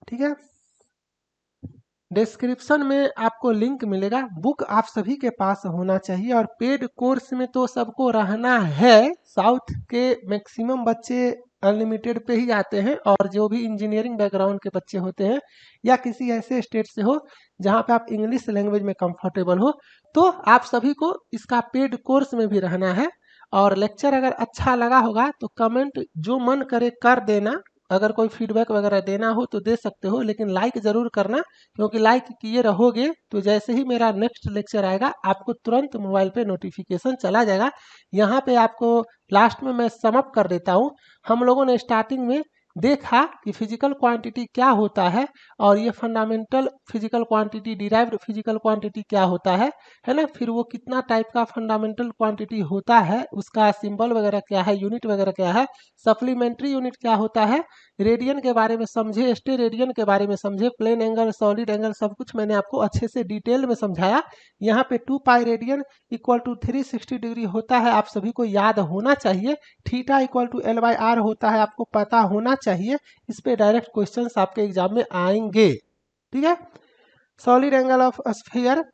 ठीक है। डिस्क्रिप्शन में आपको लिंक मिलेगा। बुक आप सभी के पास होना चाहिए। और पेड कोर्स में तो सबको रहना है। साउथ के मैक्सिमम बच्चे अनलिमिटेड पे ही आते हैं। और जो भी इंजीनियरिंग बैकग्राउंड के बच्चे होते हैं या किसी ऐसे स्टेट से हो जहाँ पे आप इंग्लिश लैंग्वेज में कंफर्टेबल हो, तो आप सभी को इसका पेड कोर्स में भी रहना है। और लेक्चर अगर अच्छा लगा होगा तो कमेंट जो मन करे कर देना। अगर कोई फीडबैक वगैरह देना हो तो दे सकते हो, लेकिन लाइक जरूर करना, क्योंकि लाइक किए रहोगे तो जैसे ही मेरा नेक्स्ट लेक्चर आएगा आपको तुरंत मोबाइल पे नोटिफिकेशन चला जाएगा। यहाँ पे आपको लास्ट में मैं समअप कर देता हूँ। हम लोगों ने स्टार्टिंग में देखा कि फिजिकल क्वांटिटी क्या होता है, और ये fundamental physical quantity, derived physical quantity क्या होता है ना। फिर वो कितना टाइप का फंडामेंटल क्वांटिटी होता है, उसका सिंबल वगैरह क्या है, यूनिट वगैरह क्या है, सप्लीमेंट्री यूनिट क्या होता है, रेडियन के बारे में समझे, स्टेरेडियन के बारे में समझे, प्लेन एंगल, सॉलिड एंगल, सब कुछ मैंने आपको अच्छे से डिटेल में समझाया। यहाँ पे 2 pi radian equal to 360 degree होता है, आप सभी को याद होना चाहिए। थीटा इक्वल टू L/R होता है, आपको पता होना चाहिए। इस पे डायरेक्ट क्वेश्चंस आपके एग्जाम में आएंगे, ठीक है। Solid angle of sphere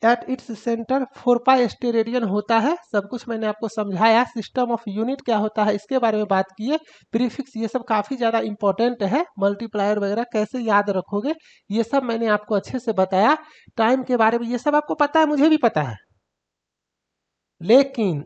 at its centre 4 pi steradian होता है। सब कुछ मैंने आपको समझाया। सिस्टम ऑफ यूनिट क्या होता है इसके बारे में बात किए। प्रीफिक्स ये सब काफ़ी ज़्यादा इंपॉर्टेंट है। मल्टीप्लायर वगैरह कैसे याद रखोगे ये सब मैंने आपको अच्छे से बताया। टाइम के बारे में ये सब आपको पता है, मुझे भी पता है, लेकिन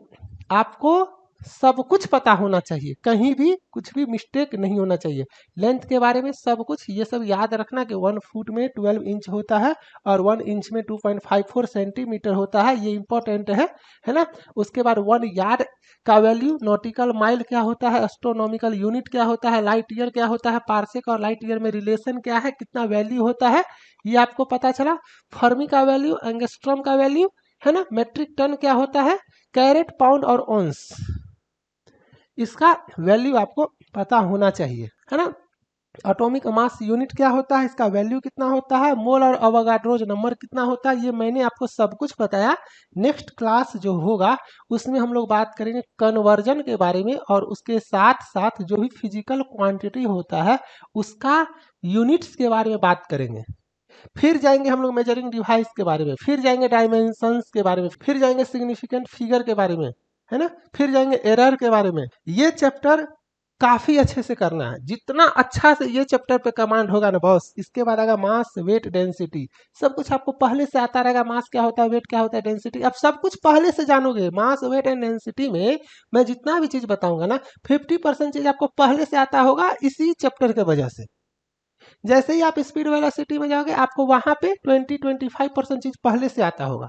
आपको सब कुछ पता होना चाहिए, कहीं भी कुछ भी मिस्टेक नहीं होना चाहिए। लेंथ के बारे में सब कुछ ये सब याद रखना कि 1 फुट में 12 इंच होता है और 1 इंच में 2.54 सेंटीमीटर होता है, ये इंपॉर्टेंट है ना। उसके बाद 1 यार्ड का वैल्यू, नॉटिकल माइल क्या होता है, एस्ट्रोनॉमिकल यूनिट क्या होता है, लाइट ईयर क्या होता है, पार्सेक और लाइट ईयर में रिलेशन क्या है, कितना वैल्यू होता है, ये आपको पता चला। फर्मी का वैल्यू, एंगस्ट्रॉम का वैल्यू, है ना। मेट्रिक टन क्या होता है, कैरेट, पाउंड और ऑन्स, इसका वैल्यू आपको पता होना चाहिए, है ना। एटॉमिक मास यूनिट क्या होता है, इसका वैल्यू कितना होता है, मोल और अवोगाड्रोज नंबर कितना होता है, ये मैंने आपको सब कुछ बताया। नेक्स्ट क्लास जो होगा उसमें हम लोग बात करेंगे कन्वर्जन के बारे में, और उसके साथ साथ जो भी फिजिकल क्वांटिटी होता है उसका यूनिट्स के बारे में बात करेंगे। फिर जाएंगे हम लोग मेजरिंग डिवाइस के बारे में, फिर जाएंगे डायमेंशंस के बारे में, फिर जाएंगे सिग्निफिकेंट फिगर के बारे में, है ना, फिर जाएंगे एरर के बारे में। ये चैप्टर काफी अच्छे से करना है। जितना अच्छा से ये चैप्टर पे कमांड होगा ना बॉस, इसके बाद आएगा मास, वेट, डेंसिटी। सब कुछ आपको पहले से आता रहेगा। मास क्या होता है, वेट क्या होता है, डेंसिटी, अब सब कुछ पहले से जानोगे। मास, वेट एंड डेंसिटी में मैं जितना भी चीज बताऊंगा ना 50% चीज आपको पहले से आता होगा इसी चैप्टर के वजह से। जैसे ही आप स्पीड वेलोसिटी में जाओगे आपको वहां पे 20-25% चीज पहले से आता होगा।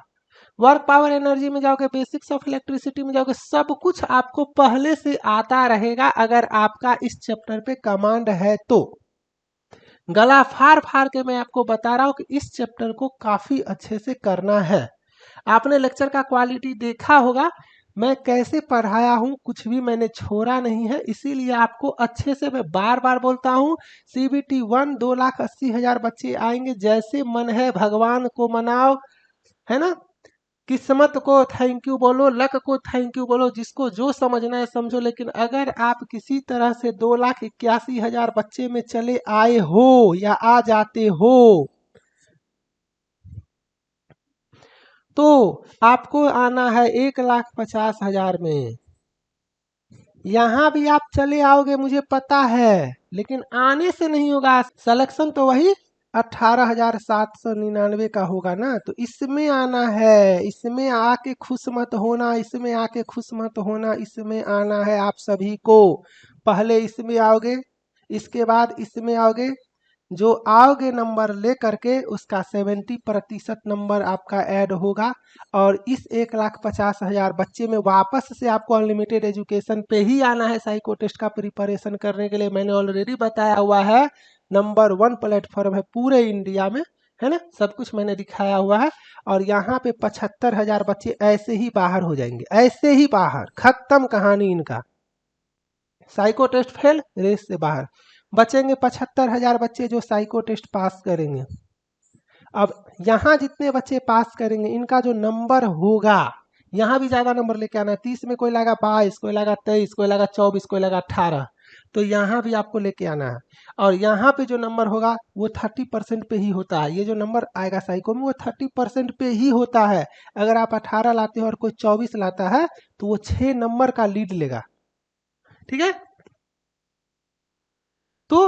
वर्क पावर एनर्जी में जाओगे, बेसिक्स ऑफ इलेक्ट्रिसिटी में जाओगे, सब कुछ आपको पहले से आता रहेगा अगर आपका इस चैप्टर पे कमांड है तो। गला फाड़ फाड़ के मैं आपको बता रहा हूं कि इस चैप्टर को काफी अच्छे से करना है। आपने लेक्चर का क्वालिटी देखा होगा, मैं कैसे पढ़ाया हूं, कुछ भी मैंने छोड़ा नहीं है, इसीलिए आपको अच्छे से मैं बार बार बोलता हूं। CBT 1 2,80,000 बच्चे आएंगे, जैसे मन है भगवान को मनाओ, है ना। किस्मत को थैंक यू बोलो, लक को थैंक यू बोलो, जिसको जो समझना है समझो। लेकिन अगर आप किसी तरह से 2,81,000 बच्चे में चले आए हो या आ जाते हो तो आपको आना है 1,50,000 में। यहाँ भी आप चले आओगे मुझे पता है, लेकिन आने से नहीं होगा। सिलेक्शन तो वही 18,799 का होगा ना, तो इसमें आना है। इसमें आके खुश मत होना, इसमें आके खुश मत होना, इसमें आना है आप सभी को। पहले इसमें आओगे, इसके बाद इसमें आओगे। जो आओगे नंबर ले करके उसका 70% नंबर आपका ऐड होगा, और इस 1,50,000 बच्चे में वापस से आपको अनलिमिटेड एजुकेशन पे ही आना है साइको टेस्ट का प्रिपरेशन करने के लिए। मैंने ऑलरेडी बताया हुआ है, नंबर 1 प्लेटफॉर्म है पूरे इंडिया में, है ना। सब कुछ मैंने दिखाया हुआ है। और यहाँ पे 75,000 बच्चे ऐसे ही बाहर हो जाएंगे, ऐसे ही बाहर, खत्म कहानी इनका। साइको टेस्ट फेल, रेस से बाहर। बचेंगे 75,000 बच्चे जो साइको टेस्ट पास करेंगे। अब यहाँ जितने बच्चे पास करेंगे इनका जो नंबर होगा, यहाँ भी ज्यादा नंबर लेके आना है। 30 में कोई लाएगा 22, कोई लाएगा 23, कोई लाएगा 24, कोई लाएगा 18, तो यहाँ भी आपको लेके आना है। और यहाँ पे जो नंबर होगा वो 30% पे ही होता है। ये जो नंबर आएगा साइको में वो 30% पे ही होता है। अगर आप 18 लाते हो और कोई 24 लाता है तो वो 6 नंबर का लीड लेगा, ठीक है। तो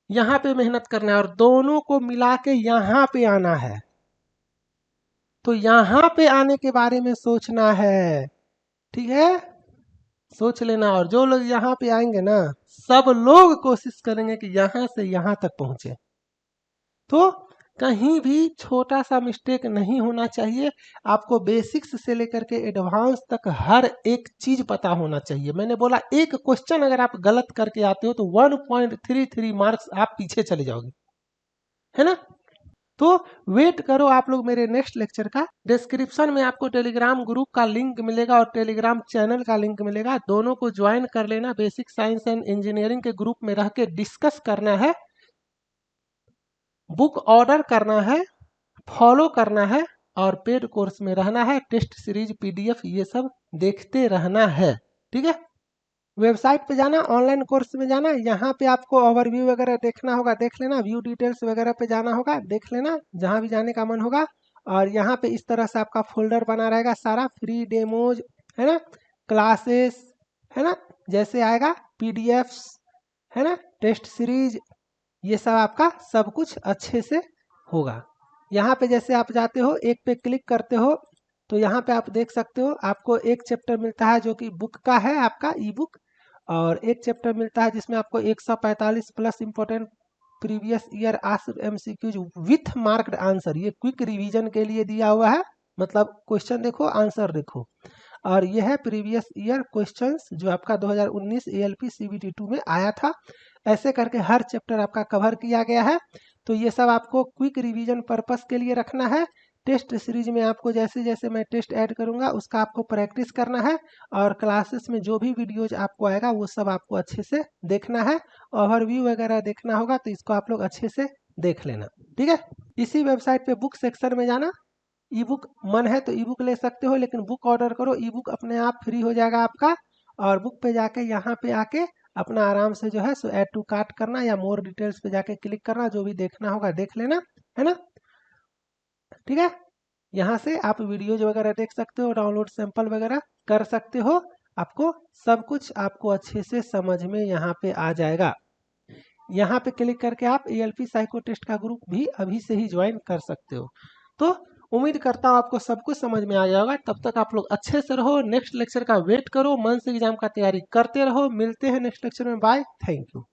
यहाँ पे मेहनत करना है और दोनों को मिला के यहाँ पे आना है। तो यहाँ पे आने के बारे में सोचना है, ठीक है, सोच लेना। और जो लोग यहाँ पे आएंगे ना, सब लोग कोशिश करेंगे कि यहाँ से यहाँ तक पहुंचे। तो कहीं भी छोटा सा मिस्टेक नहीं होना चाहिए। आपको बेसिक्स से लेकर के एडवांस तक हर एक चीज पता होना चाहिए। मैंने बोला एक क्वेश्चन अगर आप गलत करके आते हो तो 1.33 मार्क्स आप पीछे चले जाओगे, है ना। तो वेट करो आप लोग मेरे नेक्स्ट लेक्चर का। डिस्क्रिप्शन में आपको टेलीग्राम ग्रुप का लिंक मिलेगा और टेलीग्राम चैनल का लिंक मिलेगा, दोनों को ज्वाइन कर लेना। बेसिक साइंस एंड इंजीनियरिंग के ग्रुप में रह के डिस्कस करना है, बुक ऑर्डर करना है, फॉलो करना है, और पेड कोर्स में रहना है। टेस्ट सीरीज, PDF ये सब देखते रहना है, ठीक है। वेबसाइट पे जाना, ऑनलाइन कोर्स में जाना, यहाँ पे आपको ओवरव्यू वगैरह देखना होगा, देख लेना। व्यू डिटेल्स वगैरह पे जाना होगा, देख लेना, जहाँ भी जाने का मन होगा। और यहाँ पे इस तरह से आपका फोल्डर बना रहेगा, सारा फ्री डेमोज है ना, क्लासेस है ना, जैसे आएगा पीडीएफ्स है ना, टेस्ट सीरीज, ये सब आपका सब कुछ अच्छे से होगा। यहाँ पे जैसे आप जाते हो, एक पे क्लिक करते हो तो यहाँ पे आप देख सकते हो आपको एक चैप्टर मिलता है जो कि बुक का है, आपका ई बुक, और एक चैप्टर मिलता है जिसमें आपको 145 plus important previous year asked MCQs with marked answer, ये क्विक रिवीजन के लिए दिया हुआ है, मतलब क्वेश्चन देखो आंसर देखो। और यह है प्रीवियस ईयर क्वेश्चंस जो आपका 2019 एएलपी सीबीटी 2 में आया था। ऐसे करके हर चैप्टर आपका कवर किया गया है। तो ये सब आपको क्विक रिवीजन पर्पस के लिए रखना है। टेस्ट सीरीज में आपको जैसे जैसे मैं टेस्ट ऐड करूंगा उसका आपको प्रैक्टिस करना है, और क्लासेस में जो भी वीडियोज आपको आएगा वो सब आपको अच्छे से देखना है। ओवरव्यू वगैरह देखना होगा तो इसको आप लोग अच्छे से देख लेना, ठीक है। इसी वेबसाइट पे बुक सेक्शन में जाना, ई बुक मन है तो ई बुक ले सकते हो, लेकिन बुक ऑर्डर करो, ई बुक अपने आप फ्री हो जाएगा आपका। और बुक पे जाके यहाँ पे आके अपना आराम से जो है सो ऐड टू कार्ट करना या मोर डिटेल्स पे जाके क्लिक करना, जो भी देखना होगा देख लेना, है ना, ठीक है। यहाँ से आप वीडियोज वगैरह देख सकते हो, डाउनलोड सैंपल वगैरह कर सकते हो, आपको सब कुछ आपको अच्छे से समझ में यहाँ पे आ जाएगा। यहाँ पे क्लिक करके आप एएलपी साइको टेस्ट का ग्रुप भी अभी से ही ज्वाइन कर सकते हो। तो उम्मीद करता हूँ आपको सब कुछ समझ में आ जाएगा। तब तक आप लोग अच्छे से रहो, नेक्स्ट लेक्चर का वेट करो, मन से एग्जाम का तैयारी करते रहो। मिलते हैं नेक्स्ट लेक्चर में, बाय, थैंक यू।